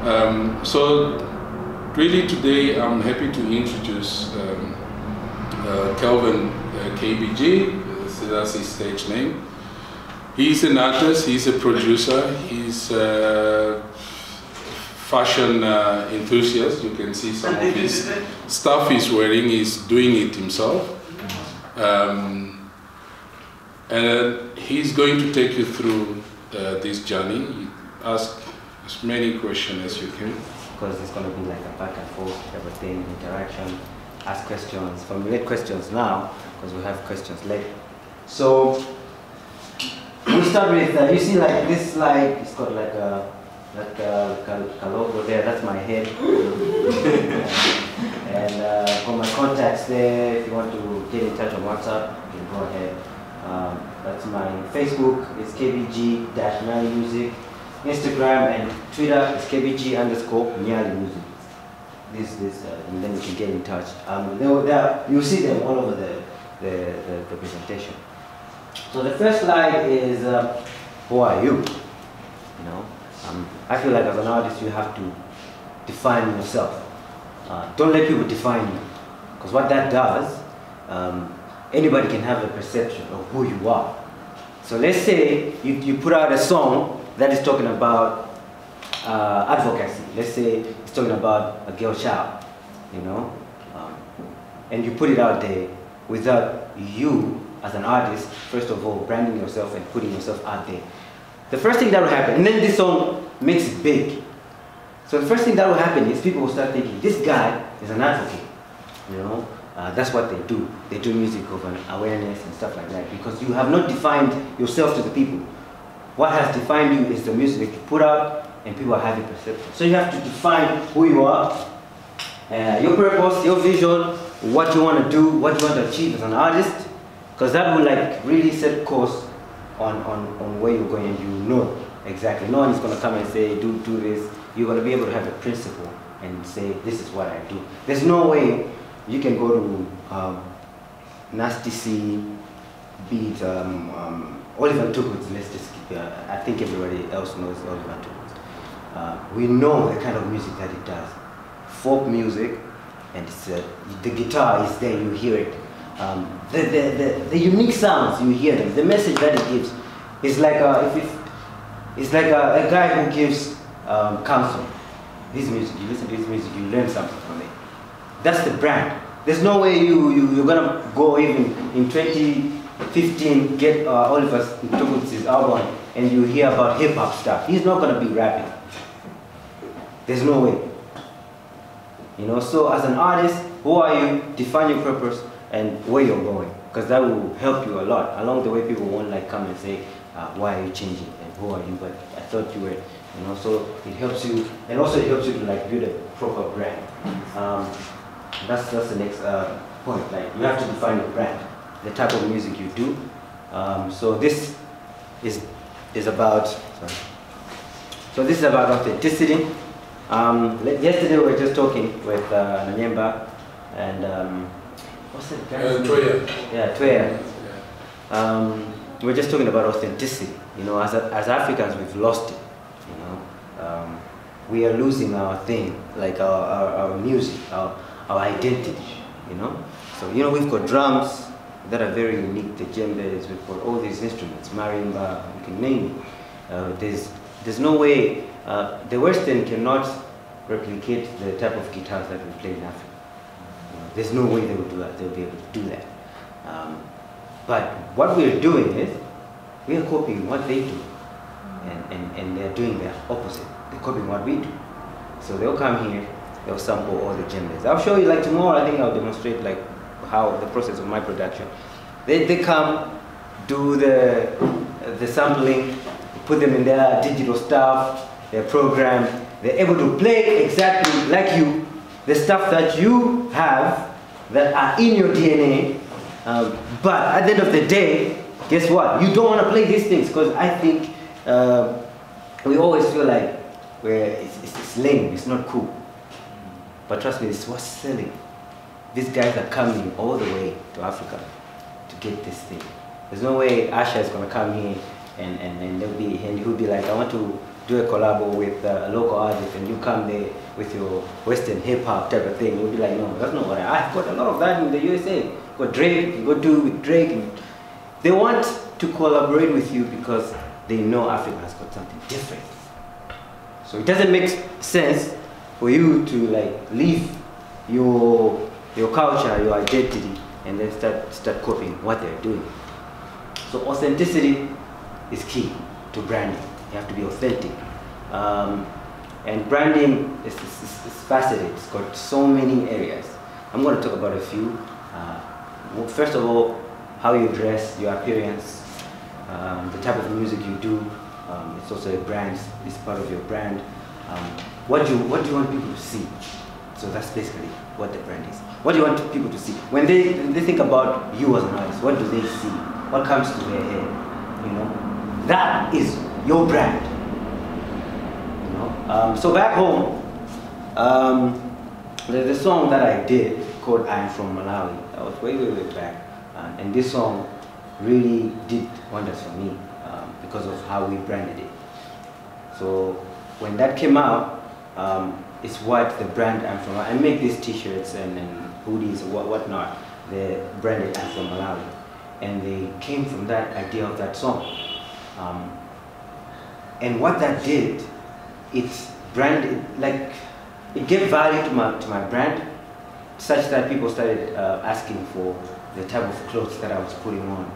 So really today I'm happy to introduce Kelvin KBG, so that's his stage name. He's an artist, he's a producer, he's a fashion enthusiast. You can see some of his stuff he's wearing, he's doing it himself. And he's going to take you through this journey. Ask as many questions as you can. Because it's going to be like a back and forth, everything, interaction, ask questions, formulate questions now, because we have questions later. So, we'll start with, you see like this slide, it's got like a logo there, that's my head. And for my contacts there, if you want to get in touch on WhatsApp, you can go ahead. That's my Facebook, it's KBG-Nyali Music. Instagram and Twitter is KBG_Nyali Music. And then you can get in touch. You'll see them all over the presentation. So the first slide is, who are you? You know, I feel like as an artist you have to define yourself. Don't let people define you, because what that does, anybody can have a perception of who you are. So let's say you put out a song that is talking about advocacy. Let's say it's talking about a girl child, you know, and you put it out there without you as an artist, first of all, branding yourself and putting yourself out there. The first thing that will happen, and then this song makes it big. So the first thing that will happen is people will start thinking, this guy is an advocate, you know. That's what they do. They do music of an awareness and stuff like that, because you have not defined yourself to the people. What has defined you is the music that you put out, and people are having perception. So you have to define who you are, your purpose, your vision, what you want to do, what you want to achieve as an artist, because that will like really set course on where you're going, and you know exactly. No one is going to come and say, do this. You're going to be able to have a principle and say, this is what I do. There's no way you can go to Nasty C, beat Oliver Tugut's. Let's just keep, I think everybody else knows Oliver Tugut. We know the kind of music that it does. Folk music, and it's, the guitar is there, you hear it. The unique sounds, you hear them. The message that it gives is like it's like a guy who gives counsel. This music, you listen to this music, you learn something from it. That's the brand. There's no way you're gonna go even in 2015 get Oliver Tugut's album and you hear about hip hop stuff. He's not gonna be rapping. There's no way. You know, so as an artist, who are you? Define your purpose and where you're going, because that will help you a lot. Along the way, people won't like come and say, why are you changing and who are you? But I thought you were, you know. So it helps you, and also it helps you to like build a proper brand. That's the next point. Like you have to define your brand, the type of music you do. So this is about. Sorry. So this is about authenticity. Yesterday we were just talking with Nanyemba and what's it? Toya. Yeah, Toya. We were just talking about authenticity. You know, as Africans, we've lost it. You know, we are losing our thing, like our music, our identity. You know, so you know we've got drums that are very unique. The djembes, we've got all these instruments, marimba, you can name it. There's no way the Western cannot replicate the type of guitars that we play in Africa. There's no way they will do that. They'll be able to do that. But what we're doing is we are copying what they do, and they're doing the opposite. They're copying what we do. So they'll come here, they'll sample all the djembes. I'll show you like tomorrow. I think I'll demonstrate like how the process of my production. They come, do the sampling, put them in their digital stuff, their program. They're able to play exactly like you, the stuff that you have that are in your DNA. But at the end of the day, guess what? You don't want to play these things, because I think we always feel like it's lame, it's not cool. But trust me, it's what's selling. These guys are coming all the way to Africa to get this thing. There's no way Asha is going to come here and he'll be like, I want to do a collab with a local artist, and you come there with your Western hip hop type of thing. You'll be like, no, that's not what I've got a lot of that in the USA. Got Drake, you go do with Drake. And they want to collaborate with you because they know Africa has got something different. So it doesn't make sense for you to like leave your culture, your identity, and then start copying what they're doing. So authenticity is key to branding. You have to be authentic. And branding is faceted. It's got so many areas. I'm going to talk about a few. First of all, how you dress, your appearance, the type of music you do. It's also a brand. It's part of your brand. What do you want people to see? So that's basically what the brand is. What do you want people to see? When they think about you as an artist, what do they see? What comes to their head? You know, that is your brand. You know. So back home, there's a song that I did called "I Am From Malawi." That was way back, and this song really did wonders for me because of how we branded it. So when that came out, it's what the brand I'm from. I make these T-shirts and hoodies and whatnot. They're branded I'm from Malawi, and they came from that idea of that song. And what that did, it's branded like it gave value to my brand, such that people started asking for the type of clothes that I was putting on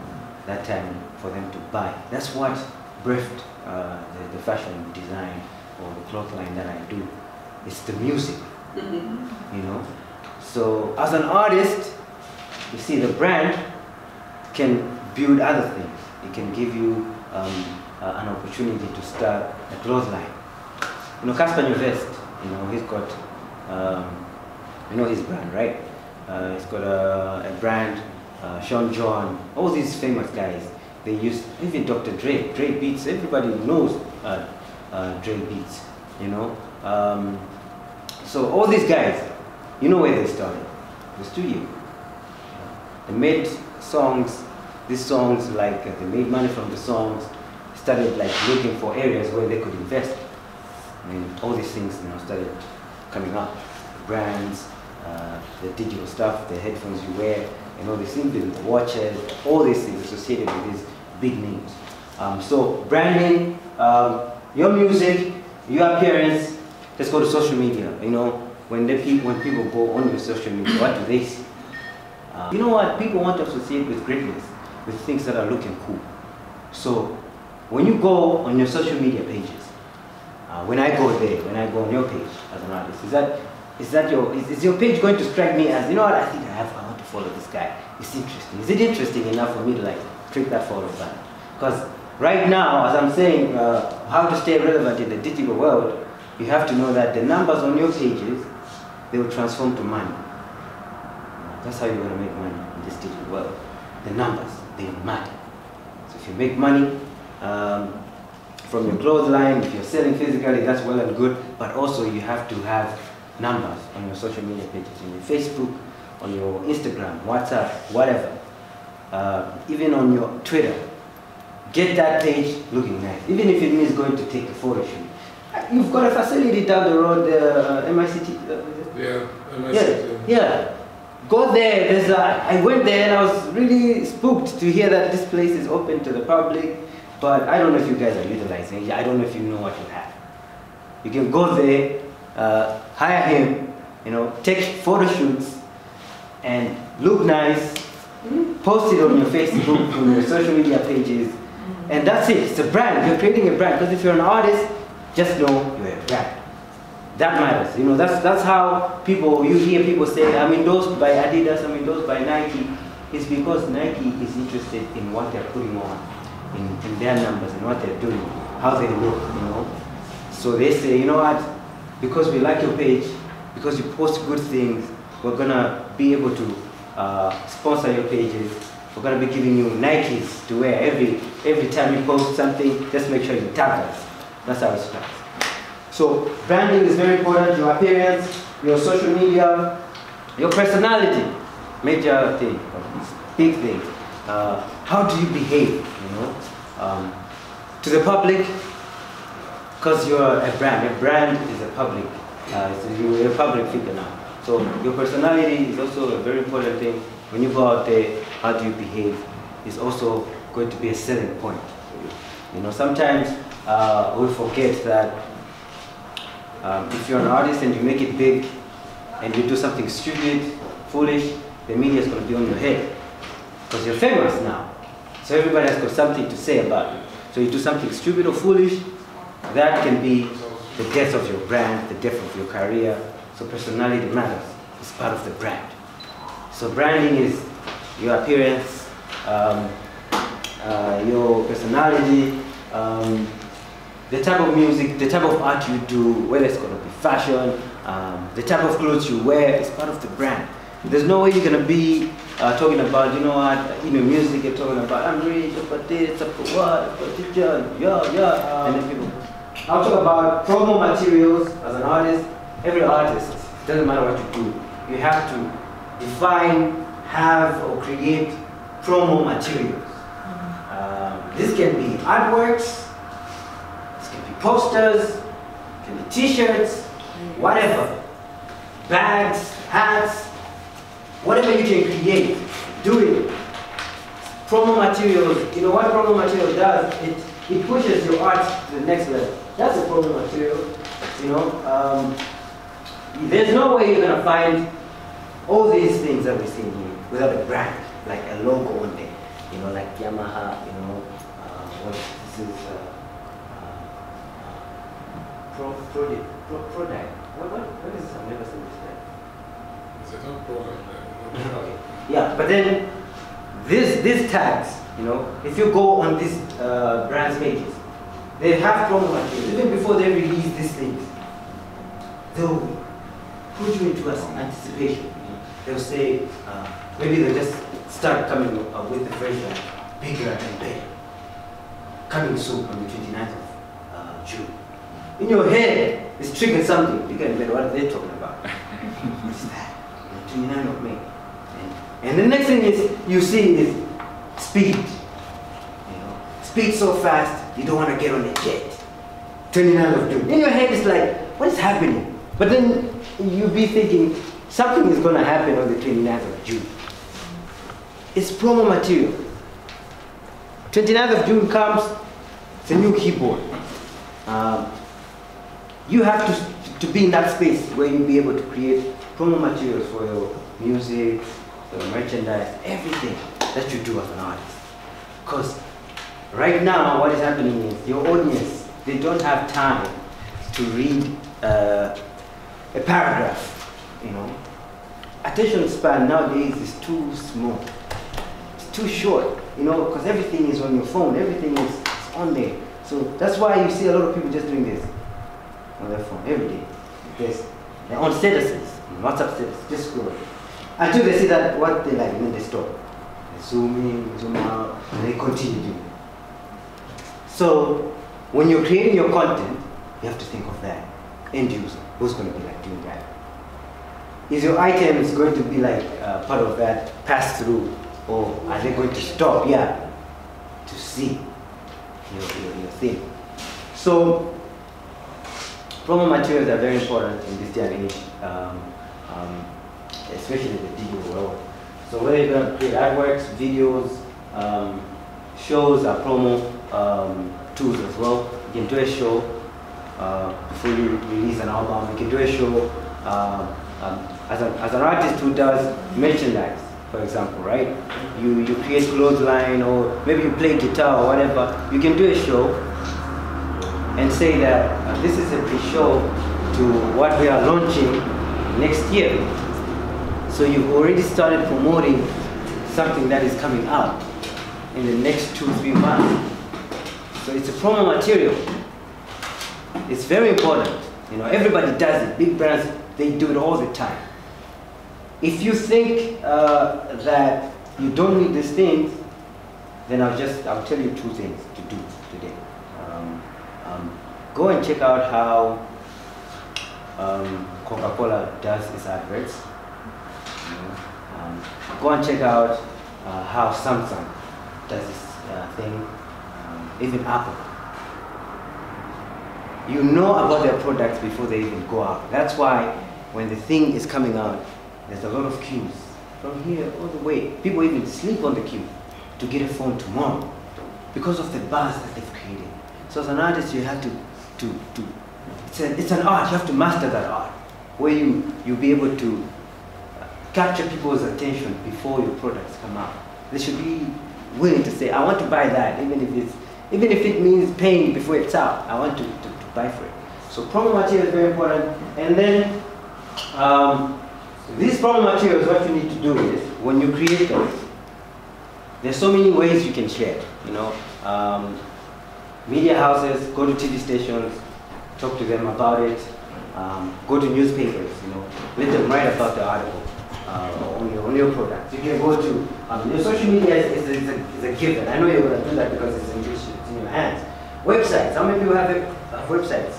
that time for them to buy. That's what birthed the fashion design or the cloth line that I do. It's the music, you know. So as an artist, you see the brand can build other things. It can give you an opportunity to start a cloth line. You know, Casper Nyovest, you know, he's got, you know his brand, right? He's got a brand, Sean John, all these famous guys. They use, even Dr. Dre Beats, everybody knows Dre Beats, you know. So all these guys, you know where they started, the studio. They made songs, these songs, like they made money from the songs, started like looking for areas where they could invest. I mean, all these things, you know, started coming up. Brands, the digital stuff, the headphones you wear, and all these things, the watches, all these things associated with these big names. So branding, your music, your appearance. Let's go to social media. You know, when people go on your social media, what do they see? You know what? People want to associate with greatness, with things that are looking cool. So when you go on your social media pages, when I go there, when I go on your page as an artist, is your page going to strike me as, you know what? I think I want to follow this guy. It's interesting. Is it interesting enough for me to like click that follow button? Because right now, as I'm saying, how to stay relevant in the digital world, you have to know that the numbers on your pages, they will transform to money. That's how you're going to make money in this digital world. The numbers, they matter. So if you make money from your clothes line, if you're selling physically, that's well and good, but also you have to have numbers on your social media pages, on your Facebook, on your Instagram, WhatsApp, whatever. Even on your Twitter. Get that page looking nice, even if it means going to take a photo shoot. You've got a facility down the road, MICT. Yeah. Go there. I went there and I was really spooked to hear that this place is open to the public, but I don't know if you guys are utilizing it. I don't know if you know what you have. You can go there, hire him, you know, take photo shoots and look nice, post it on your Facebook, on your social media pages, and that's it. It's a brand. You're creating a brand, because if you're an artist, just know you're a brand. That matters. You know, that's how you hear people say, I'm endorsed by Adidas, I'm endorsed by Nike. It's because Nike is interested in what they're putting on, in their numbers, and what they're doing, how they look, you know. So they say, you know what, because we like your page, because you post good things, we're gonna be able to sponsor your pages. We're gonna be giving you Nikes to wear every time you post something. Just make sure you tag us. That's how it starts. So branding is very important. Your appearance, your social media, your personality, major thing, big thing. How do you behave? You know, To the public, because you're a brand is a public, so you're a public figure now. So your personality is also a very important thing. When you go out there, how do you behave is also going to be a selling point. You know, sometimes we forget that if you're an artist and you make it big and you do something stupid, foolish, the media is going to be on your head because you're famous now. So everybody has got something to say about you. So you do something stupid or foolish, that can be the death of your brand, the death of your career. So personality matters. It's part of the brand. So branding is your appearance, your personality, the type of music, the type of art you do, whether it's going to be fashion, the type of clothes you wear, is part of the brand. There's no way you're going to be talking about, you know what, in your music you're talking about, I'm rich, about this, about what, about this, yeah. And then people, I'll talk about promo materials as an artist. Every artist, it doesn't matter what you do, you have to define, have, or create promo materials. This can be artworks, this can be posters, it can be t-shirts, whatever. Bags, hats, whatever you can create, do it. Promo materials, you know what promo material does? It pushes your art to the next level. That's a promo material, you know. There's no way you're gonna find all these things that we're seeing here without a brand, like a logo on there, you know, like Yamaha, you know, this is product. What is this? I've never seen this. Is it a product? Okay. Yeah, but then these tags, you know, if you go on these brands pages, they have promo materials. Even before they release these things, they'll put you into anticipation. They'll say, maybe they'll just start coming with the version bigger and better. Coming soon on the 29th of June. In your head, it's triggered something bigger and better. What are they talking about? What's that? The 29th of May. And the next thing is you see is speed. You know, speed so fast you don't want to get on the jet. 29th of June. In your head it's like, what is happening? But then you'll be thinking something is going to happen on the 29th of June. It's promo material. 29th of June comes, it's a new keyboard. You have to be in that space where you'll be able to create promo materials for your music, for your merchandise, everything that you do as an artist. Because right now what is happening is your audience, they don't have time to read a paragraph, you know. Attention span nowadays is too small. It's too short, you know, because everything is on your phone, everything is on there. So that's why you see a lot of people just doing this on their phone every day. Yes, they're on statuses, WhatsApp status, just scroll. Until they see that what they like, and then they stop. They zoom in, zoom out, and they continue doing it. So when you're creating your content, you have to think of that end user. Who's going to be like doing that? Is your items going to be like part of that pass through, or are they going to stop? Yeah, to see your thing. So promo materials are very important in this day and age, especially in the digital world. So whether you're going to create artworks, videos, shows are promo tools as well. You can do a show before you release an album. You can do a show as an artist who does merchandise, for example, right? You create clothesline, or maybe you play guitar or whatever. You can do a show and say that this is a pre-show to what we are launching next year. So you've already started promoting something that is coming out in the next 2-3 months. So it's a promo material. It's very important. You know, everybody does it. Big brands, they do it all the time. If you think that you don't need these things, then I'll tell you 2 things to do today. Go and check out how Coca-Cola does its adverts. You know, go and check out how Samsung does this thing. Even Apple you know about their products before they even go out. That's why when the thing is coming out, there's a lot of queues. From here all the way, people even sleep on the queue to get a phone tomorrow because of the buzz that they've created. So as an artist, you have to it's an art. You have to master that art, where you'll be able to capture people's attention before your products come out. They should be willing to say, I want to buy that, even if it means paying before it's out. I want to buy for it. So promo material is very important. And then these promo materials, what you need to do is, when you create them, there's so many ways you can share. You know, media houses, go to TV stations, talk to them about it. Go to newspapers. You know, let them write about the article on your product. You can go to your social media is a given. I know you're going to do that because it's in your hands. Websites. How many people have websites?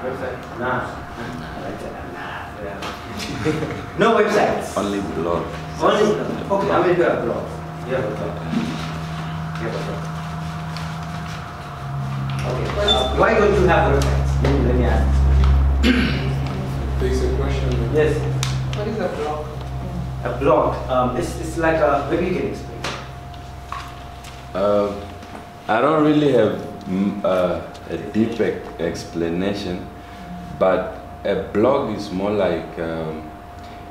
Website? Nah. No websites. Only blog. Only. Okay. How many people have blogs? You have a blog. You have a blog. Okay. Why don't you have websites? Let me ask. There's a question. Yes. What is a blog? A blog. It's like a. Maybe you can explain. I don't really have a deep explanation, but a blog is more like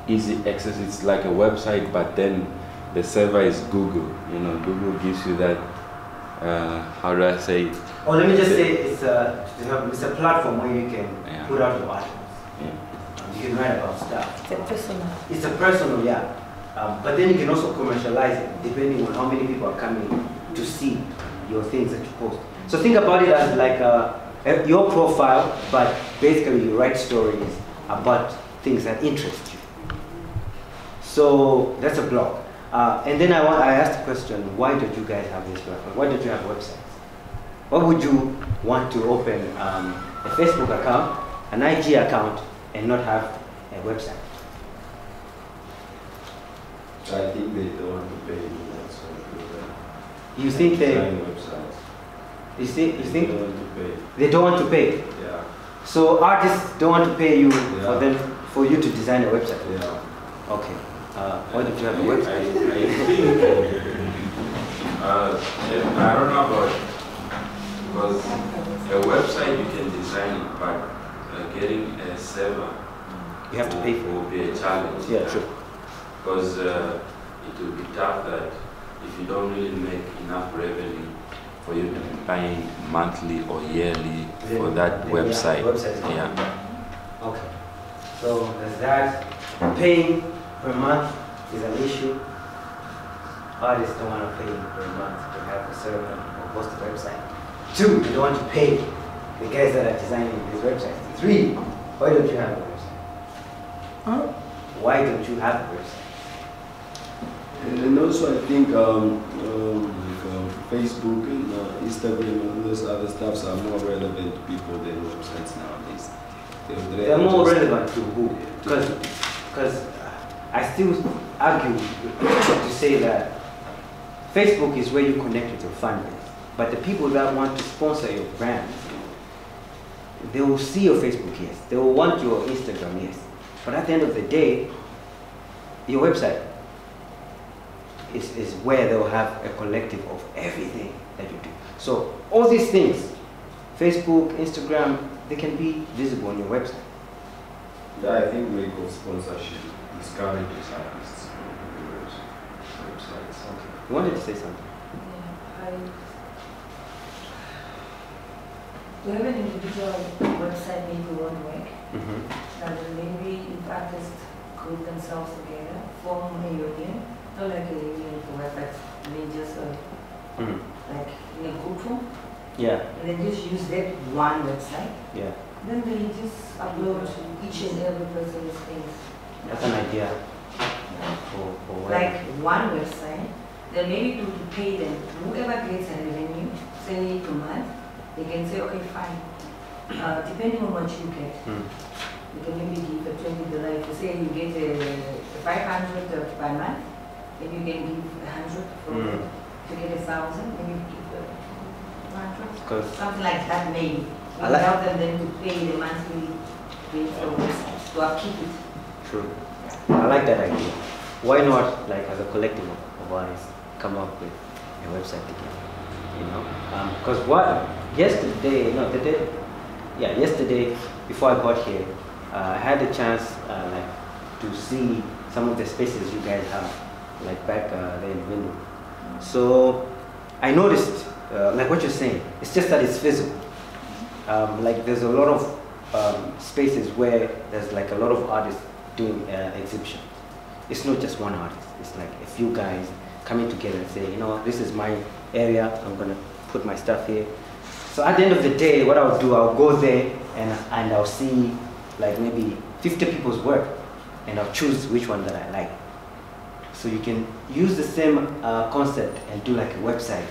easy access. It's like a website, but then the server is Google. You know, Google gives you that. How do I say it? Oh, let me just say it's a platform where you can put out your articles. Yeah. You can write about stuff. It's a personal. It's a personal, yeah. But then you can also commercialize it depending on how many people are coming to see your things that you post. So think about it as like your profile, but basically you write stories about things that interest you. So that's a blog. And then I asked the question, why don't you guys have this platform? Why don't you have websites? Why would you want to open a Facebook account, an IG account, and not have a website? I think they don't want to pay me. You think they? Websites. You think They don't want to pay. they don't want to pay? Yeah. So artists don't want to pay you Yeah. for you to design a website. Yeah. Okay. Why don't you have a website? I think I don't know about, because a website you can design it, but getting a server You have to pay for will be a challenge. it. Yeah, true. Because it will be tough that if you don't really make enough revenue for you to be paying monthly or yearly for that website. Yeah. Okay. So there's that. Paying per month is an issue. Artists don't want to pay per month to have a server or host a website. 2, you don't want to pay the guys that are designing these websites. 3, why don't you have a website? Huh? Why don't you have a website? And also I think Facebook and Instagram and those other stuffs are more relevant to people than websites nowadays. They're more relevant to who? Because I still argue to say that Facebook is where you connect with your fan base. But the people that want to sponsor your brand, they will see your Facebook, yes. They will want your Instagram, yes. But at the end of the day, your website is where they'll have a collective of everything that you do. So all these things, Facebook, Instagram, they can be visible on your website. Yeah, I think lack of sponsorship discourages artists from doing websites. Okay. You wanted to say something? Yeah, to have an individual website maybe won't work. And maybe if artists group themselves together, form a union, not like a union for websites, maybe just like in a group room, Yeah, and then just use that one website. yeah. Then they just upload each and every person's things. That's an idea Yeah. for what? Like one website, then maybe to pay them, whoever gets a revenue, say per month, they can say, okay, fine. Depending on what you get, you can maybe give a $20. If you say you get a 500 by month, then you can give 100 for to get 1,000, maybe give 100. Because Something like that maybe. I like- Allow them then to pay the monthly rate for the website to upkeep it. true. I like that idea. Why not, like, as a collective of artists, come up with a website together? You know, because yesterday before I got here, I had a chance like to see some of the spaces you guys have, like back there in Rundu. So I noticed, like what you're saying, it's just that it's physical. Like there's a lot of spaces where there's like a lot of artists doing exhibitions. It's not just one artist. It's like a few guys coming together and say, you know, this is my area. I'm gonna put my stuff here. So at the end of the day, what I'll do, I'll go there and I'll see like maybe 50 people's work, and I'll choose which one that I like. So you can use the same concept and do like a website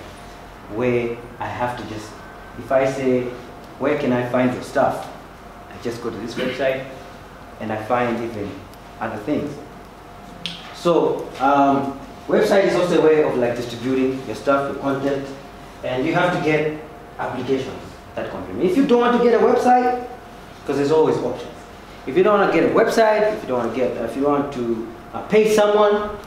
where I have to just, if I say, where can I find your stuff? I just go to this website and I find even other things. So website is also a way of like distributing your stuff, your content, and you have to get applications that complement. If you don't want to get a website, because there's always options. If you don't want to get a website, if you want to pay someone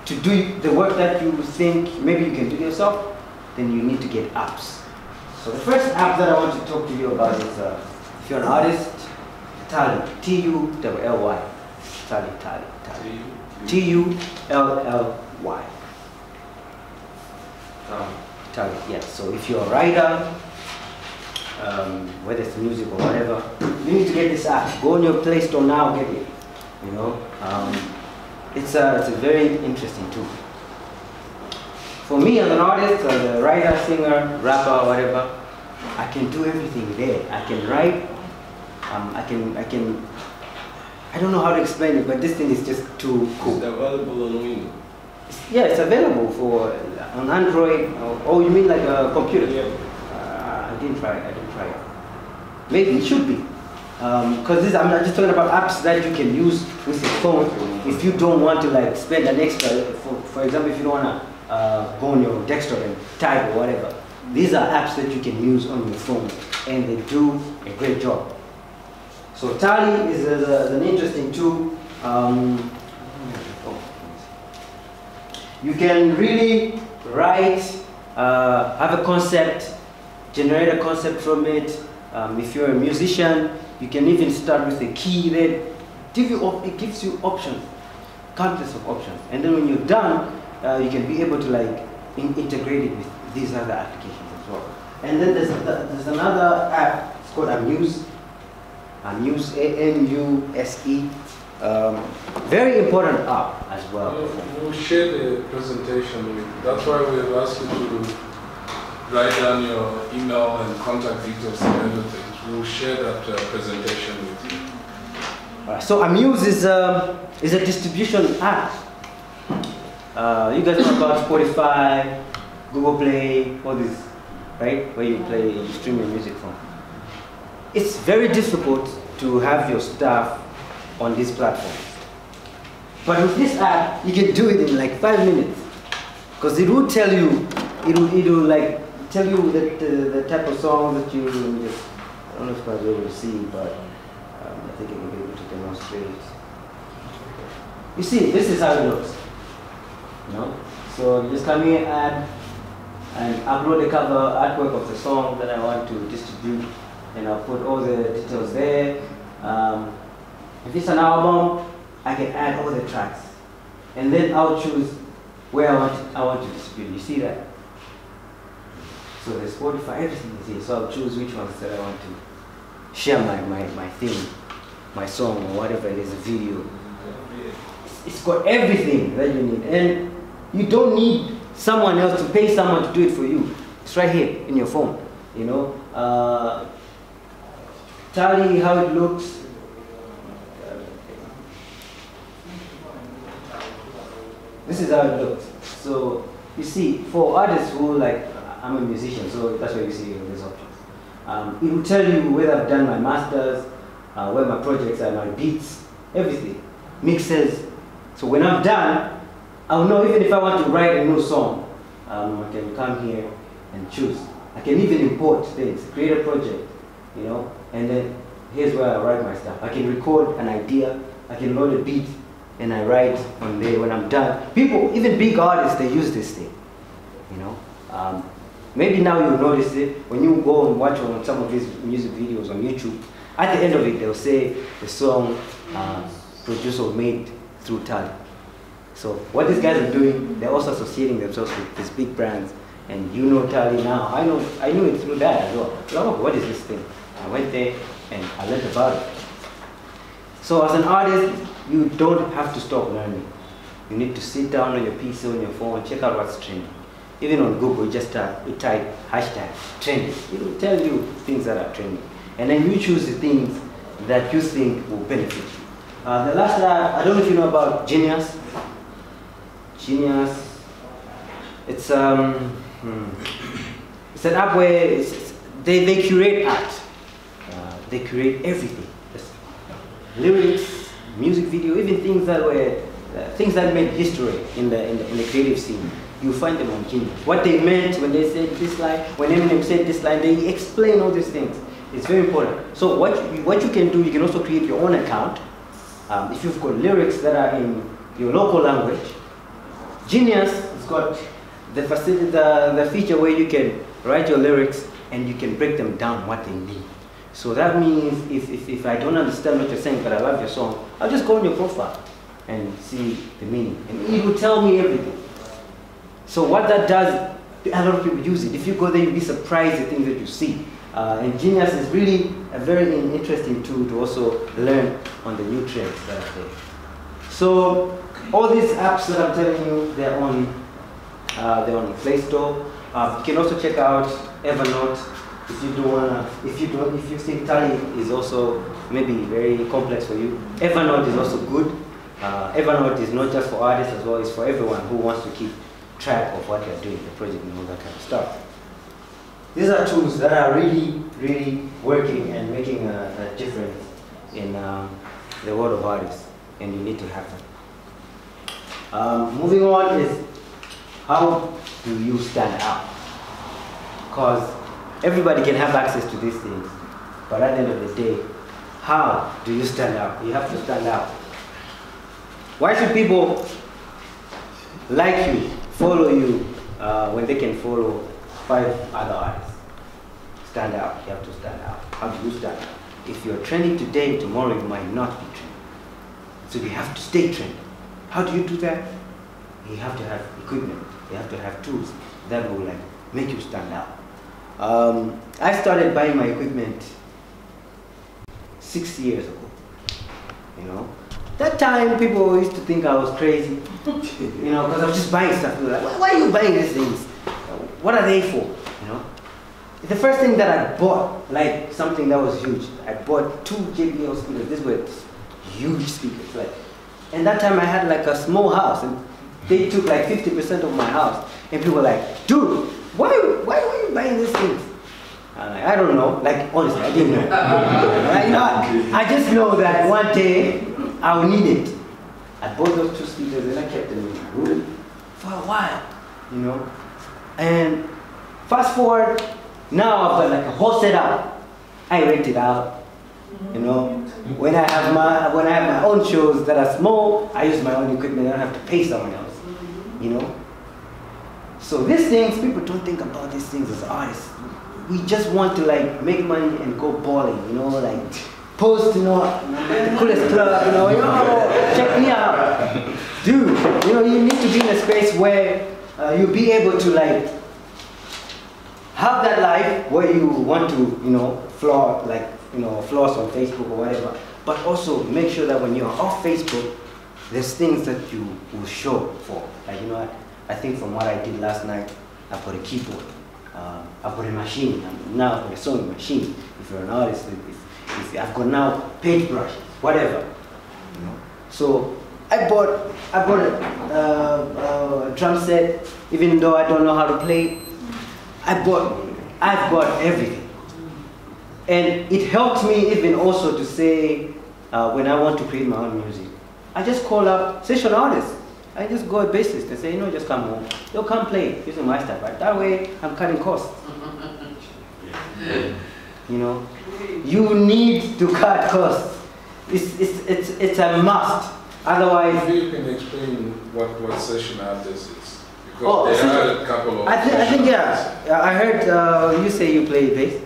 to do the work that you think maybe you can do yourself, then you need to get apps. So the first app that I want to talk to you about is, if you're an artist, Tully, T-U-L-L-Y, Tully. T-U-L-L-Y. Tully, yes. So if you're a writer, whether it's music or whatever, you need to get this app. Go on your Play Store now, get it. You know, it's a very interesting tool. For me as an artist, as a writer, singer, rapper, whatever, I can do everything there. I can write. I don't know how to explain it, but this thing is just too cool. Is it available on Windows? Yeah, it's available for on Android. Oh, you mean like a computer? Yeah. I didn't try it. Maybe it should be. Because I'm not just talking about apps that you can use with your phone if you don't want to like spend an extra, for example, if you don't want to go on your desktop and type or whatever. These are apps that you can use on your phone and they do a great job. So Tally is an interesting tool. You can really write, have a concept, generate a concept from it. If you're a musician, you can even start with a key that it gives you options, countless of options. And then when you're done, you can be able to like integrate it with these other applications as well. And then there's another app, it's called Amuse. Amuse, A-M-U-S-E. Very important app as well. We'll share the presentation with, that's why we've asked you to write down your email and contact details and everything. We'll share that presentation with you. So Amuse is a distribution app. You guys know about Spotify, Google Play, all these, right? Where you stream your music from. It's very difficult to have your stuff on these platforms. But with this app, you can do it in like 5 minutes. Because it will tell you, it will like tell you the type of song that you just, I don't know if I'll be able to see, but I think I will be able to demonstrate. You see, this is how it looks. You know? So you just come here and upload the cover artwork of the song that I want to distribute, and I'll put all the details there. If it's an album, I can add all the tracks, and then I'll choose where I want to distribute. You see that? So the Spotify, everything is here. So I'll choose which ones that I want to share my theme, my song, or whatever it is, a video. It's got everything that you need, and you don't need someone else to pay someone to do it for you. It's right here in your phone. You know, Tally, how it looks. This is how it looks. So you see, for artists who like, I'm a musician, so that's why you see these options. It will tell you whether I've done my masters, where my projects are, my beats, everything, mixes. So when I'm done, I'll know even if I want to write a new song, I can come here and choose. I can even import things, create a project, you know, and then here's where I write my stuff. I can record an idea, I can load a beat, and I write on there when I'm done. People, even big artists, they use this thing, you know. Maybe now you'll notice it when you go and watch on some of these music videos on YouTube. At the end of it, they'll say the song producer made through Tali. So what these guys are doing, they're also associating themselves with these big brands. And you know Tali now. I knew it through that as well. Oh, what is this thing? I went there and I learned about it. So as an artist, you don't have to stop learning. You need to sit down on your PC, on your phone, check out what's trending. Even on Google, you just type hashtag trending. It will tell you things that are trending. And then you choose the things that you think will benefit you. The last I don't know if you know about Genius. Genius, it's an app where they curate art. They curate everything. Lyrics, music video, even things that were things that made history in the creative scene. You find them on Genius. What they meant when they said this line, when Eminem said this line, they explain all these things. It's very important. So what you can do, you can also create your own account. If you've got lyrics that are in your local language, Genius has got the facility, the feature where you can write your lyrics and you can break them down what they mean. So that means if I don't understand what you're saying but I love your song, I'll just go on your profile and see the meaning. And it will tell me everything. So what that does, a lot of people use it. If you go there, you'll be surprised at things that you see. And Genius is really a very interesting tool to also learn on the new trends that are there. So all these apps that I'm telling you, they're on Play Store. You can also check out Evernote if you don't wanna. If you think Tali is also maybe very complex for you. Evernote is also good. Evernote is not just for artists as well; it's for everyone who wants to keep track of what they're doing, the project, and all that kind of stuff. These are tools that are really, really working and making a difference in the world of artists, and you need to have them. Moving on is how do you stand out? Because everybody can have access to these things, but at the end of the day, how do you stand out? You have to stand out. Why should people like you, follow you, when they can follow 5 other artists? Stand out. You have to stand out. How do you stand out? If you're trending today, tomorrow you might not be trending. So you have to stay trending. How do you do that? You have to have equipment. You have to have tools that will make you stand out. I started buying my equipment 6 years ago. You know, that time people used to think I was crazy. You know, because I was just buying stuff. People were like, why are you buying these things? What are they for? You know. The first thing that I bought, like something that was huge, I bought 2 JBL speakers. These were huge speakers. And that time I had like a small house, and they took like 50% of my house. And people were like, dude, why were you buying these things? I'm like, I don't know. Like, honestly, I didn't know. I just know that one day I will need it. I bought those 2 speakers and I kept them in my room for a while, you know. And fast forward, now I've got like a whole setup. I rent it out, you know. When I have my own shows that are small, I use my own equipment. I don't have to pay someone else, you know. So these things, people don't think about these things as artists. We just want to make money and go balling, you know, post, you know, the coolest club, you know, check me out, dude. You know, you need to be in a space where you'll be able to have that life where you want to, you know, floss on Facebook or whatever, but also make sure that when you're off Facebook, there's things that you will show for. Like, you know, I think from what I did last night, I bought a keyboard, I bought a machine, and now I've got a sewing machine. If you're an artist, if I've got now paintbrush, whatever, you know. So I bought a drum set, even though I don't know how to play. I've got everything. And it helped me even also to say, when I want to create my own music, I just call up session artists. I just go a bassist and say, you know, just come home. They'll come play using my stuff, right? That way, I'm cutting costs. You know, you need to cut costs. It's a must. Otherwise, Maybe you can explain what session artist is. Because Oh, there session- are a couple of I think yeah. I heard you say you play bass.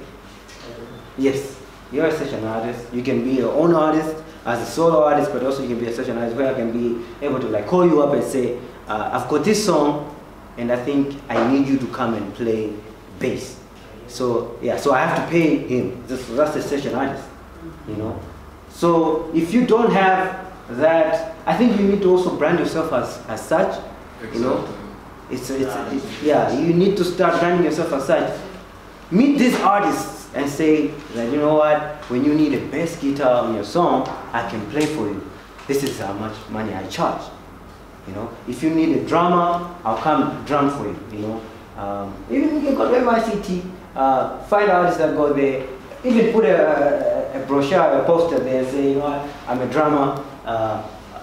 Yes, you're a session artist. You can be your own artist as a solo artist, but also you can be a session artist where I can be able to like call you up and say, I've got this song, and I think I need you to come and play bass. So yeah, so I have to pay him. That's a session artist, you know. So if you don't have that, I think you need to also brand yourself as such, you know. Yeah, you need to start branding yourself as such. Meet these artists and say that, you know what, when you need a bass guitar on your song, I can play for you. This is how much money I charge. You know, if you need a drummer, I'll come drum for you. You know, even you can go to MICT, find artists that go there, even put a brochure, a poster there, and say, you know what, I'm a drummer.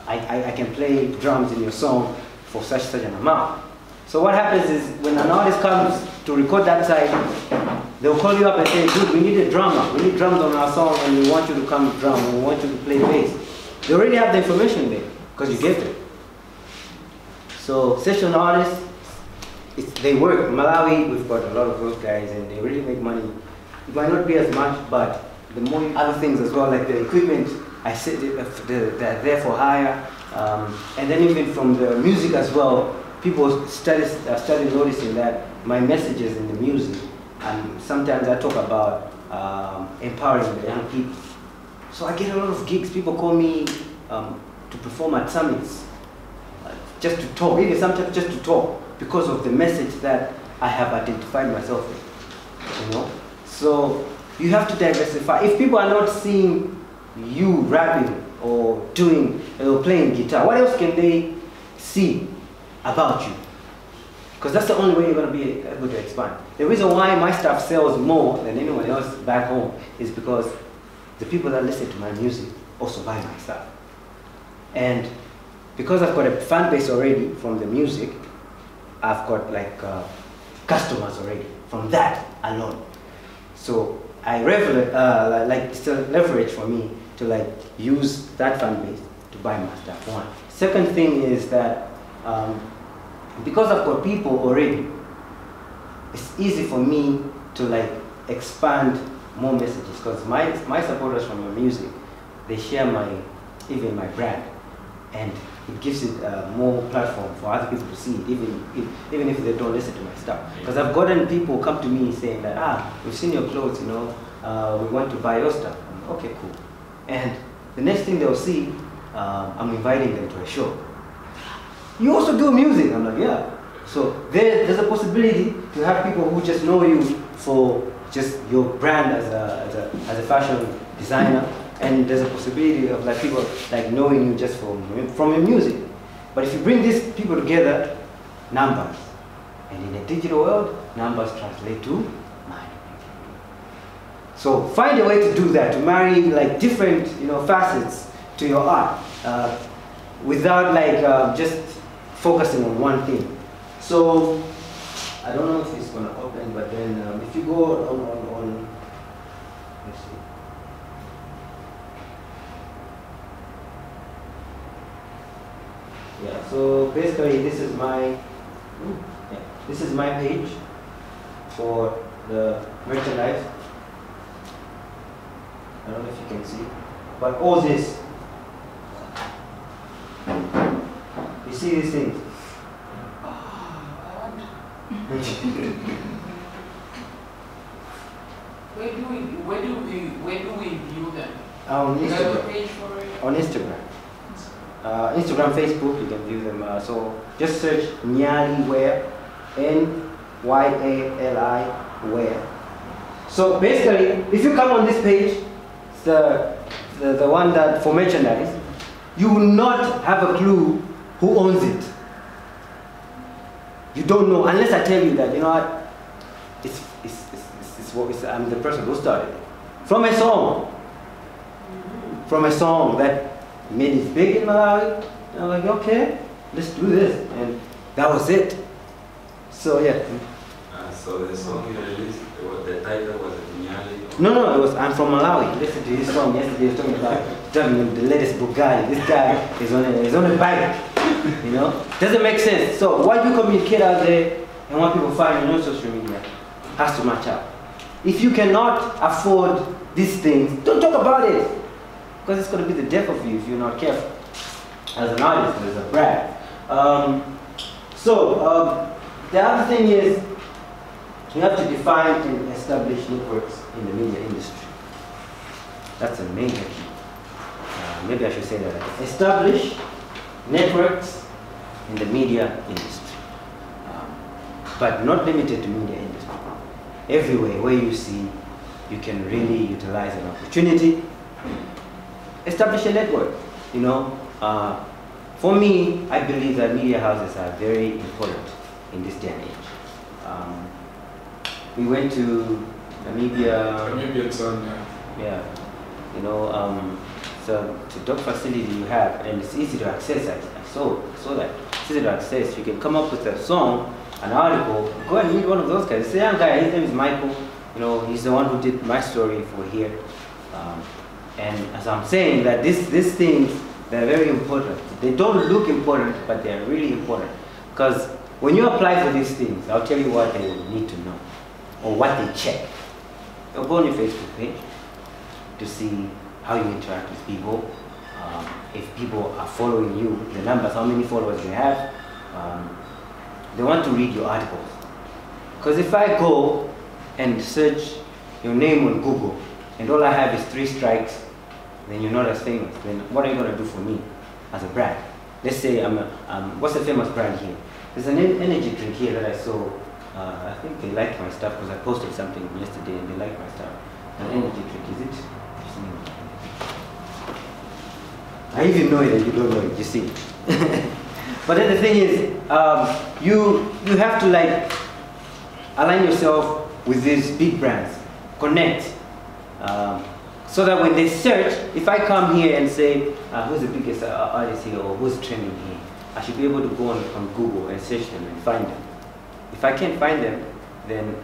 I can play drums in your song for such an amount. So what happens is when an artist comes to record that side, they'll call you up and say, dude, we need a drummer. We need drums on our song and we want you to come drum and we want you to play bass. They already have the information there because you gave them. So session artists, they work. In Malawi, we've got a lot of those guys and they really make money. It might not be as much, but the more other things as well, like the equipment, I said they're there for hire. And then even from the music as well, people started noticing that my messages in the music, and sometimes I talk about empowering the young people. So I get a lot of gigs. People call me to perform at summits, just to talk, even sometimes just to talk, because of the message that I have identified myself with, you know? So you have to diversify. If people are not seeing you rapping or doing or playing guitar, what else can they see about you? Because that's the only way you're going to be able to expand. The reason why my stuff sells more than anyone else back home is because the people that listen to my music also buy my stuff. And because I've got a fan base already from the music, I've got like customers already from that alone. So I it's a leverage for me to like use that fan base to buy my stuff. One. Second thing is that because I've got people already, it's easy for me to like expand more messages because my supporters from my music, they share even my brand, and it gives it more platform for other people to see it, even if they don't listen to my stuff. Because I've gotten people come to me saying that, we've seen your clothes, you know, we want to buy your stuff. I'm like, okay, cool. And the next thing they'll see, I'm inviting them to a show. You also do music? I'm like, yeah. So there's a possibility to have people who just know you for just your brand as a fashion designer, and there's a possibility of like people like knowing you just from your music. But if you bring these people together, numbers, and in a digital world, numbers translate to money. So find a way to do that, to marry like different facets to your art, without like just focusing on one thing. So I don't know if it's gonna open, but then if you go on let's see. Yeah, so basically this is my page for the merchandise. I don't know if you can see, but all this, you see these things? Where do we view them? On You have a Instagram. page for it? On Instagram. Instagram, Facebook, you can view them. So just search Nyali Wear, Nyali Wear. So basically, if you come on this page, the one that for merchandise, you will not have a clue who owns it. You don't know unless I tell you that, you know what, I'm the person who started it. From a song that made it big in Malawi. And I'm like, okay, let's do this. And that was it. So yeah. So the song you released, the title was Nyali No, I'm from Malawi. Listen to his song yesterday. He was talking about driving the latest Bugatti. This guy is on a bike. You know, doesn't make sense. So what you communicate out there and what people find on your social media has to match up. If you cannot afford these things, don't talk about it, because it's going to be the death of you if you're not careful. As an artist, as a brand. The other thing is, you have to define and establish networks in the media industry. That's a major key. Maybe I should say that again. Establish networks in the media industry. But not limited to media industry. Everywhere where you see you can really utilize an opportunity, establish a network. You know, for me, I believe that media houses are very important in this day and age. We went to Namibia. Namibian son, Yeah, you know, so the doc facility you have, and it's easy to access. I saw that. It's easy to access. You can come up with a song, an article, go and meet one of those guys. It's a young guy, his name is Michael. You know, he's the one who did my story for here. And as I'm saying, that these things, they're very important. They don't look important, but they're really important. Because when you apply for these things, I'll tell you what they will need to know, or what they check. You'll go on your Facebook page to see how you interact with people. If people are following you, the numbers, how many followers you have. They want to read your articles. Because if I go and search your name on Google, and all I have is 3 strikes, then you're not as famous. Then what are you going to do for me as a brand? Let's say what's the famous brand here? There's an energy drink here that I saw. I think they liked my stuff because I posted something yesterday and they liked my stuff. An energy drink, is it? I even know it and you don't know it, you see. But then the thing is, you have to like align yourself with these big brands, connect, so that when they search, if I come here and say, who's the biggest artist here or who's trending here, I should be able to go on Google and search them and find them. If I can't find them, then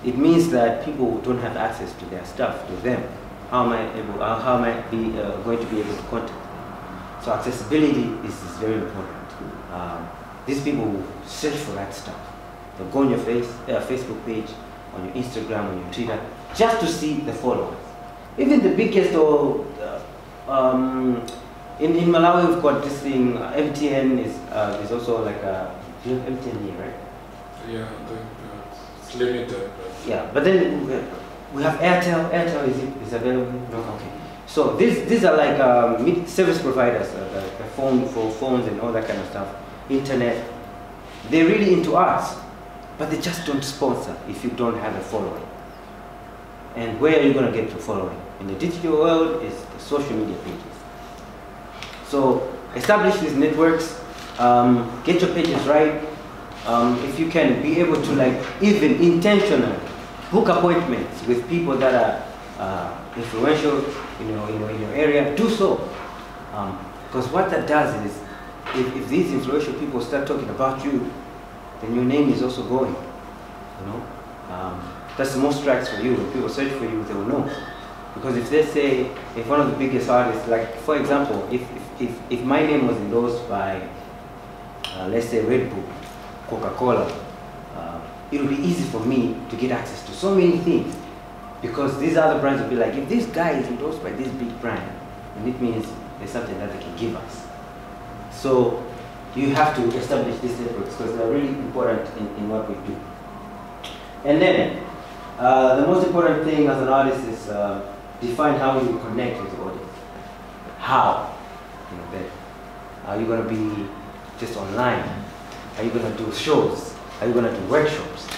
it means that people don't have access to their stuff, to them. How am I going to be able to contact them? So accessibility is very important. These people will search for that stuff. They'll go on your Facebook page, on your Instagram, on your Twitter, just to see the followers. Even the biggest, or in Malawi we've got this thing. MTN is also like a. Do you have MTN here, right? Yeah, it's limited. Yeah, but then we have Airtel. Airtel is available. No, okay. So these are like service providers, for phones and all that kind of stuff. Internet. They're really into arts, but they just don't sponsor if you don't have a following. And where are you going to get your following? In the digital world, is the social media pages. So establish these networks, get your pages right. If you can be able to like even intentionally book appointments with people that are influential in your area, do so. Because what that does is, if these influential people start talking about you, then your name is also going. You know, that's the most strikes for you. When people search for you, they will know. Because if they say, if one of the biggest artists, like for example, if my name was endorsed by, let's say Red Bull, Coca-Cola, it would be easy for me to get access to so many things. Because these other brands will be like, if this guy is endorsed by this big brand, then it means there's something that they can give us. So you have to establish these networks because they're really important in what we do. And then, the most important thing as an artist is define how you connect with the audience. How? Are you going to be just online? Are you going to do shows? Are you going to do workshops?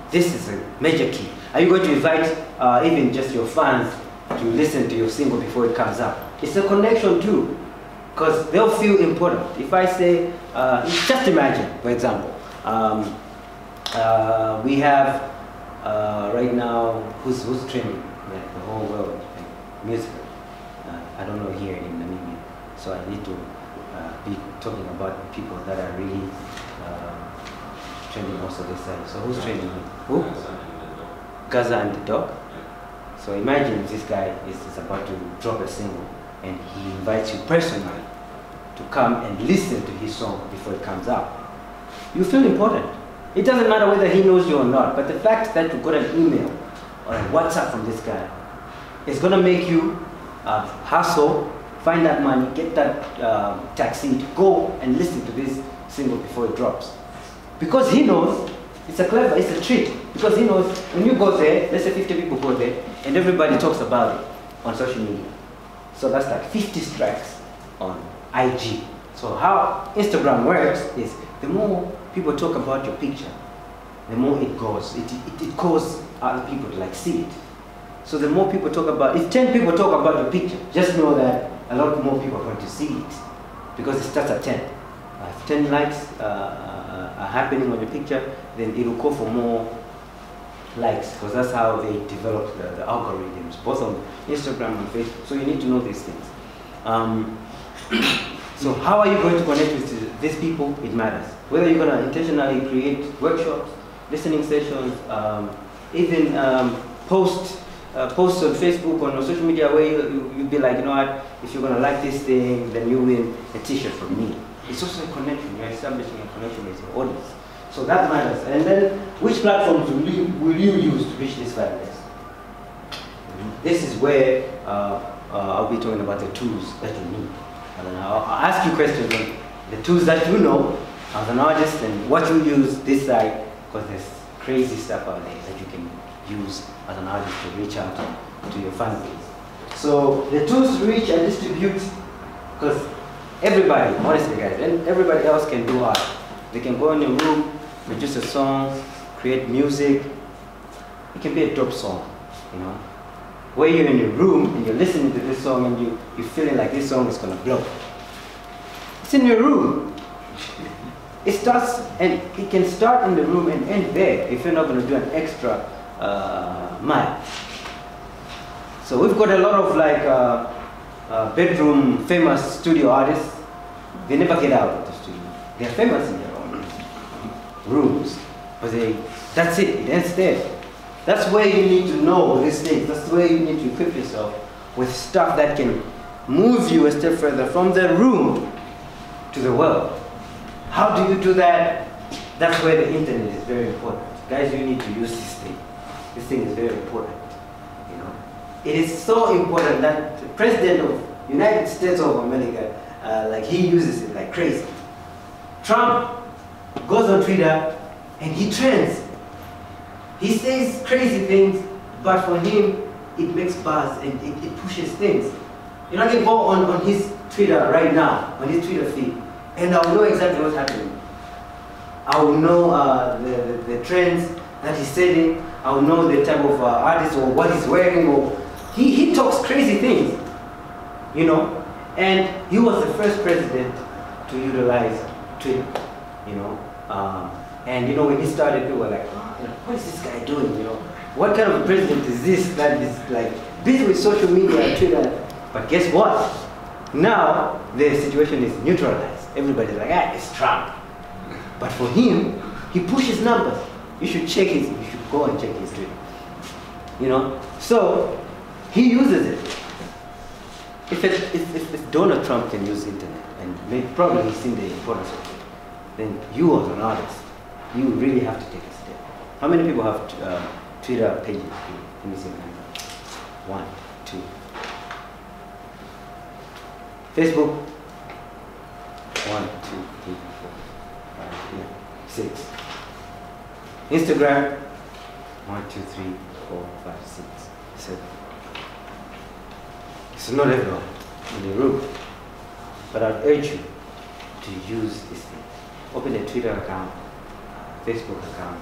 This is a major key. Are you going to invite even just your fans to listen to your single before it comes out? It's a connection too, because they'll feel important. If I say, just imagine, for example, we have right now, who's trending the whole world, music. I don't know here in Namibia, so I need to be talking about people that are really trending also this side. So who's trending? Who? Gaza and the Dog. So imagine this guy is about to drop a single and he invites you personally to come and listen to his song before it comes out. You feel important. It doesn't matter whether he knows you or not, but the fact that you got an email or a WhatsApp from this guy is going to make you hustle, find that money, get that taxi to go and listen to this single before it drops. Because he knows it's a trick. Because he knows when you go there, let's say 50 people go there, and everybody talks about it on social media. So that's like 50 strikes on IG. So how Instagram works is the more people talk about your picture, the more it goes. It causes other people to like see it. So the more people talk about, if 10 people talk about your picture, just know that a lot more people are going to see it because it starts at 10. If 10 likes are happening on your picture, then it will call for more likes because that's how they develop the algorithms, both on Instagram and Facebook. So you need to know these things. So how are you going to connect with these people? It matters. Whether you're going to intentionally create workshops, listening sessions, even posts on Facebook or on social media where you'll be like, you know what, if you're going to like this thing, then you win a t-shirt from me. It's also a connection. You're establishing a connection with your audience. So that matters. And then, which platforms will you use to reach this audience? This is where I'll be talking about the tools that you need. And I'll ask you questions on the tools that you know as an artist and what you use this side, because there's crazy stuff out there that you can use as an artist to reach out to your fan base. So the tools to reach and distribute, because everybody, honestly guys, and everybody else can do art. They can go in a room, produce a song, create music. It can be a dope song, you know. Where you're in your room and you're listening to this song and you're feeling like this song is gonna blow. It's in your room. It starts, and it can start in the room and end there if you're not gonna do an extra mile. So we've got a lot of like bedroom famous studio artists. They never get out of the studio. They're famous in their own rooms, but that's it, it ends there. That's where you need to know these things. That's where you need to equip yourself with stuff that can move you a step further from the room to the world. How do you do that? That's where the internet is very important. Guys, you need to use this thing. This thing is very important. You know, it is so important that the President of the United States of America, like he uses it like crazy. Trump goes on Twitter and he trends. He says crazy things, but for him, it makes buzz and it pushes things. You know, I can go on his Twitter right now, on his Twitter feed, and I'll know exactly what's happening. I will know the trends that he's setting. I will know the type of artist or what he's wearing. Or he talks crazy things, you know. And he was the first president to utilize Twitter, you know. And you know, when he started, people were like, oh, you know, what is this guy doing? You know, what kind of president is this that is like busy with social media and Twitter? But guess what? Now the situation is neutralized. Everybody's like, ah, it's Trump. But for him, he pushes numbers. You should check his. You should go and check his Twitter. You know, so he uses it. If Donald Trump can use internet, and probably he's seen the importance of it, then you as an artist, you really have to take a step. How many people have Twitter pages? Let me see. 1, 2. Facebook. 1, 2, 3, 4, 5, 6. Instagram. 1, 2, 3, 4, 5, 6, 7. It's not everyone in the room, but I'd urge you to use this thing. Open a Twitter account, Facebook account,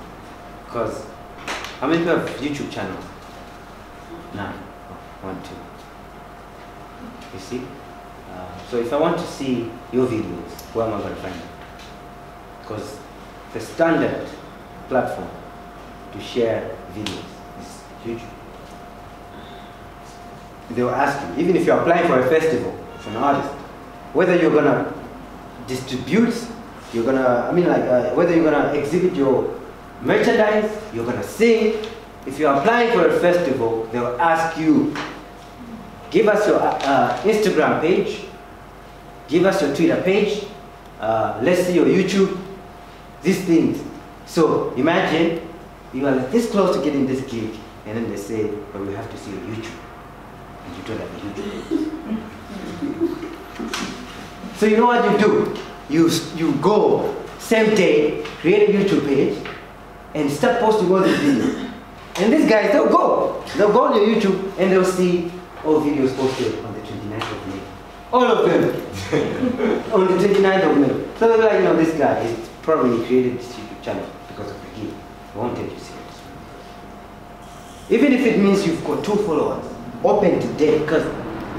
because how many people have YouTube channels? 9. 1, 2. You see? So if I want to see your videos, where am I going to find them? Because the standard platform to share videos is YouTube. They will ask you, even if you're applying for a festival, as an artist, whether you're going to distribute, whether you're going to exhibit your merchandise, you're going to sing, if you're applying for a festival, they'll ask you, give us your Instagram page, give us your Twitter page, let's see your YouTube, these things. So imagine you are this close to getting this gig, and then they say, but we have to see your YouTube. And you don't have a YouTube. So you know what you do? You go, same day, create a YouTube page, and start posting all these videos. And these guys, they'll go on your YouTube, and they'll see all videos posted on the 29th of May. All of them. On the 29th of May. So they'll be like, you know, this guy is probably created this YouTube channel because of the gig. They won't take you serious. Even if it means you've got 2 followers, open today, because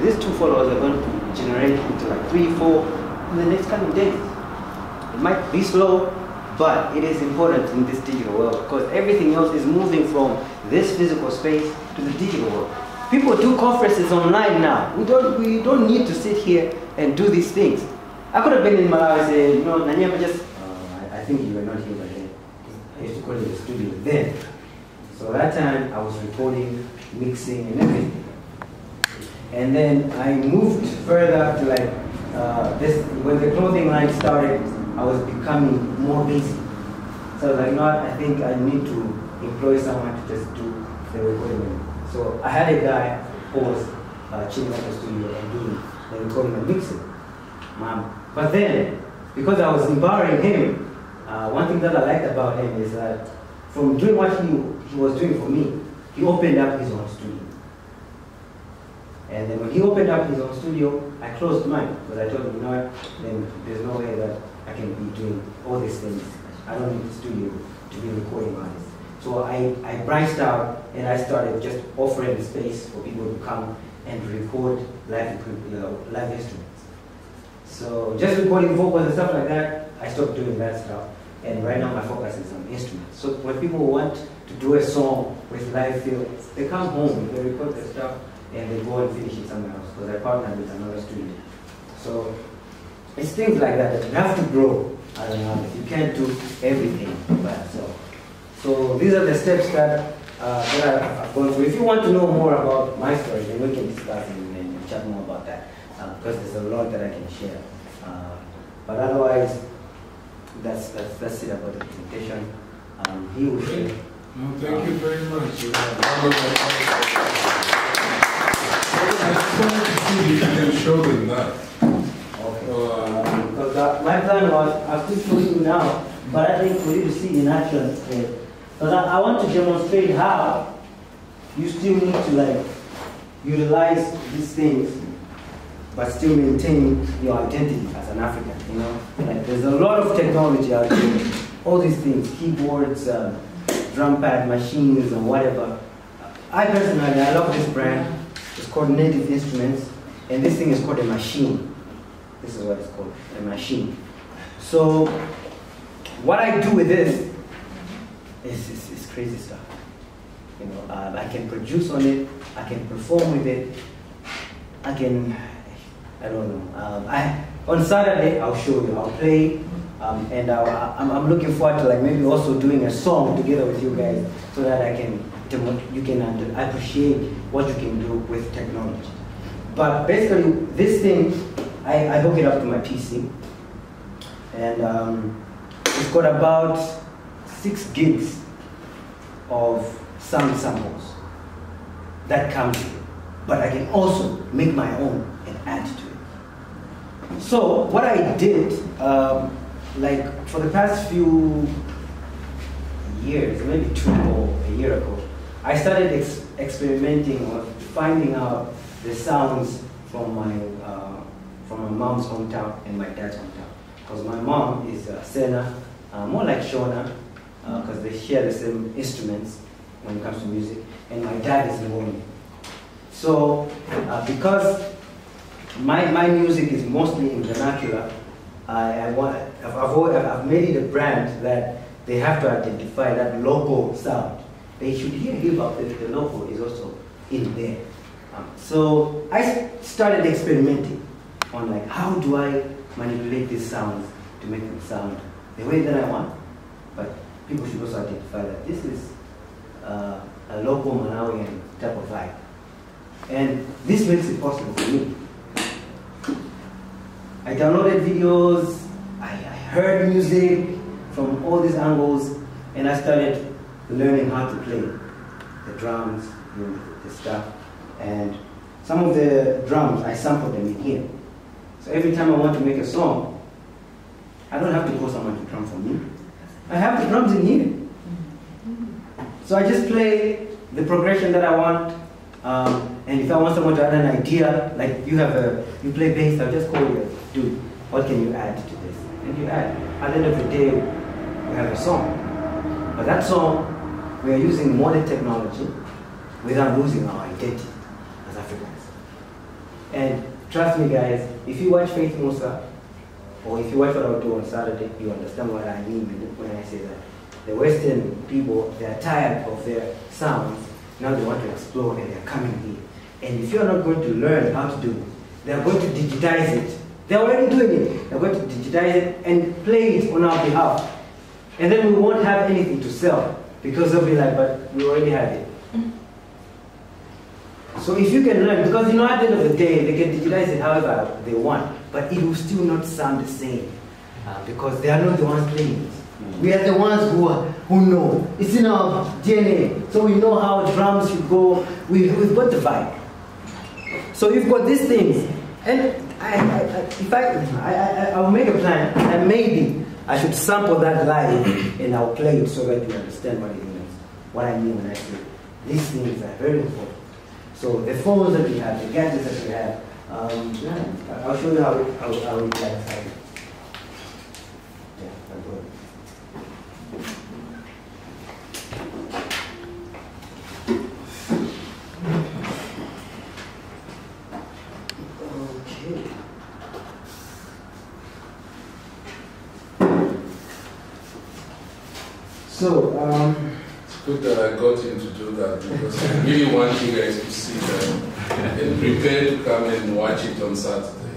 these 2 followers are going to generate into like 3, 4 in the next coming days. It might be slow, but it is important in this digital world because everything else is moving from this physical space to the digital world. People do conferences online now. We don't need to sit here and do these things. I could have been in Malawi and said, you know, Nanyama just, I think you were not here by then. I used to call it the studio then. So that time I was recording, mixing and everything. And then I moved further to like, when the clothing line started, I was becoming more busy. So I was like, you know what, I think I need to employ someone to just do the recording. So I had a guy who was chilling at the studio and doing the recording and mixing. But then, because I was empowering him, one thing that I liked about him is that from doing what he was doing for me, he opened up his own studio. And then when he opened up his own studio, I closed mine because I told him, you know what, then there's no way that I can be doing all these things. I don't need the studio to be recording artists. So I branched out and I started just offering the space for people to come and record live instruments. So just recording vocals and stuff like that, I stopped doing that stuff. And right now my focus is on instruments. So when people want to do a song with live feel, they come home, they record their stuff, and they go and finish it somewhere else because I partnered with another studio. So it's things like that that you have to grow as an artist. You can't do everything by yourself. So these are the steps that I've gone through. If you want to know more about my story, then we can discuss and chat more about that because there's a lot that I can share. But otherwise, that's it about the presentation. He will share. No, thank you very much. I just wanted to see if you can show them that. Okay. Because my plan was, I'll still show you now, but I think for you to see in action, because I want to demonstrate how you still need to like utilize these things, but still maintain your identity as an African. You know, like there's a lot of technology out there, all these things, keyboards, drum pad machines, and whatever. I personally, I love this brand. It's called Native Instruments, and this thing is called a machine. This is what it's called, a machine. So, what I do with this is crazy stuff. You know, I can produce on it, I can perform with it, I don't know. On Saturday, I'll show you, I'll play, and I'm looking forward to like maybe also doing a song together with you guys so that you can appreciate what you can do with technology. But basically, this thing, I hook it up to my PC, and it's got about 6 gigs of sound samples that come with it. But I can also make my own and add to it. So what I did, like for the past few years, maybe 2 or a year ago, I started experimenting or finding out the sounds from my mom's hometown and my dad's hometown. Because my mom is Sena, more like Shona, because they share the same instruments when it comes to music, and my dad is Ngoni. So because my music is mostly in vernacular, I've made it a brand that they have to identify that local sound. They should hear hip hop, the local is also in there. So I started experimenting on like, how do I manipulate these sounds to make them sound the way that I want? But people should also identify that this is a a local Malawian type of vibe. And this makes it possible for me. I downloaded videos, I heard music from all these angles, and I started learning how to play the drums, the stuff. And some of the drums, I sampled them in here. So every time I want to make a song, I don't have to call someone to drum for me. I have the drums in here. So I just play the progression that I want. And if I want someone to add an idea, like you play bass, I'll just call you, dude, what can you add to this? And you add. At the end of the day, we have a song. But that song, we are using modern technology without losing our identity as Africans. And trust me guys, if you watch Faith Musa, or if you watch what I'll do on Saturday, you understand what I mean when I say that. The Western people, they're tired of their sounds. Now they want to explore and they're coming here. And if you're not going to learn how to do it, they're going to digitize it. They're already doing it. They're going to digitize it and play it on our behalf. And then we won't have anything to sell because they'll be like, but we already have it. So if you can learn, because at the end of the day, they can digitize it however they want, but it will still not sound the same because they are not the ones playing it. We are the ones who know. It's in our DNA. So we know how drums should go. We've got the vibe. So you've got these things. And I'll make a plan, and maybe I should sample that live and I'll play it so that you understand what it means. What I mean when I say these things are very important. So the phones that we have, the gadgets that we have, I'll show you how it looks like. Yeah, I'm good. Okay. So, it's good that I got him to do that because I really want you guys to see that and prepare to come and watch it on Saturday.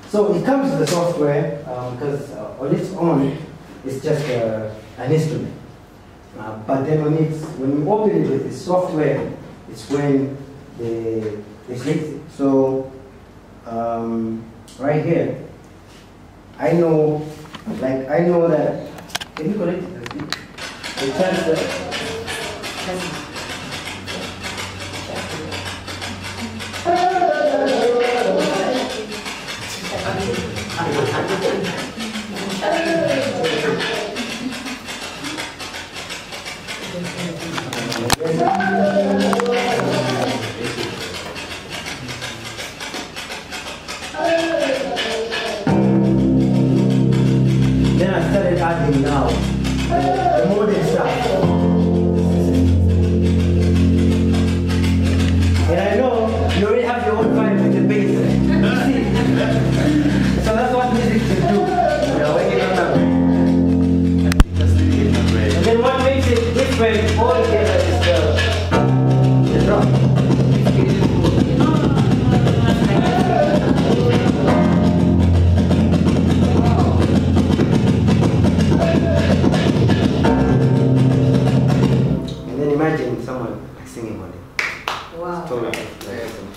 So it comes with the software because on its own it's just an instrument. But then when you open it with the software, it's when they fix it. So right here, I know that. Can you connect it? The transfer. Then I started adding now the modern stuff. And I know you already have your own vibe with the bass. So that's what music can do. And then what makes it different altogether is the drum. Imagine someone singing on it. Wow. So,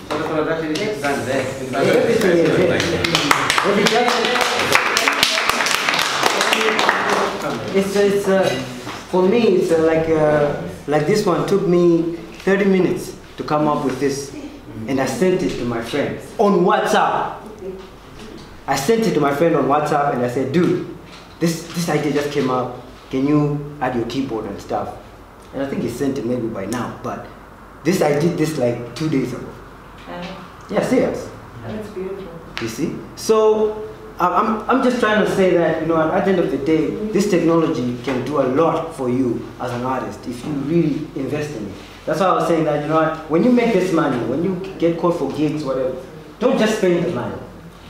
So the production is done there. everything is there. It's for me, it's like this one took me 30 minutes to come up with this, and I sent it to my friend on WhatsApp. I sent it to my friend on WhatsApp, and I said, dude, this idea just came up. Can you add your keyboard and stuff? And I think he sent it maybe by now, but I did this like 2 days ago. Yeah, serious. That's beautiful. You see? So I'm just trying to say that, at the end of the day, this technology can do a lot for you as an artist if you really invest in it. That's why I was saying that, when you make this money, when you get called for gigs, whatever, don't just spend the money.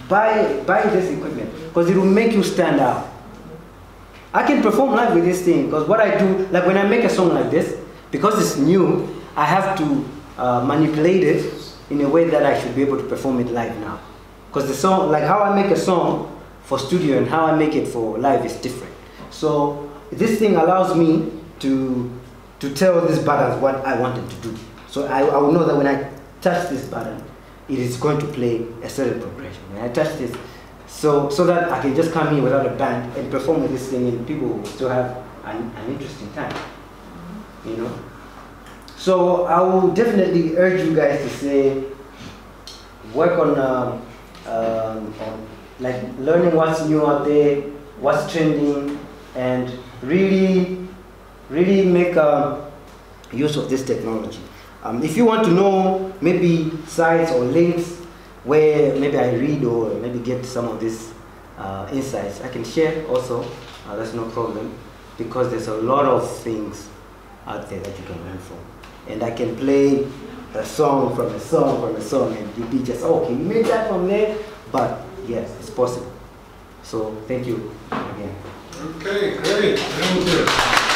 Buy this equipment, because it will make you stand out. I can perform live with this thing, because what I do, like when I make a song like this, because it's new, I have to manipulate it in a way that I should be able to perform it live now. Because the song, like how I make a song for studio and how I make it for live is different. So this thing allows me to tell these buttons what I want them to do. So I will know that when I touch this button, it is going to play a certain progression. When I touch this, so that I can just come in without a band and perform with this thing, and people will still have an interesting time, you know. So I will definitely urge you guys to say, work on like learning what's new out there, what's trending, and really make use of this technology. If you want to know maybe sites or links where maybe I read or maybe get some of these insights, I can share also. That's no problem, because there's a lot of things out there that you can learn from. And I can play a song from a song from a song, and you'll be just, oh, can you make that from there? But yes, it's possible. So thank you again. Okay, great. Thank you.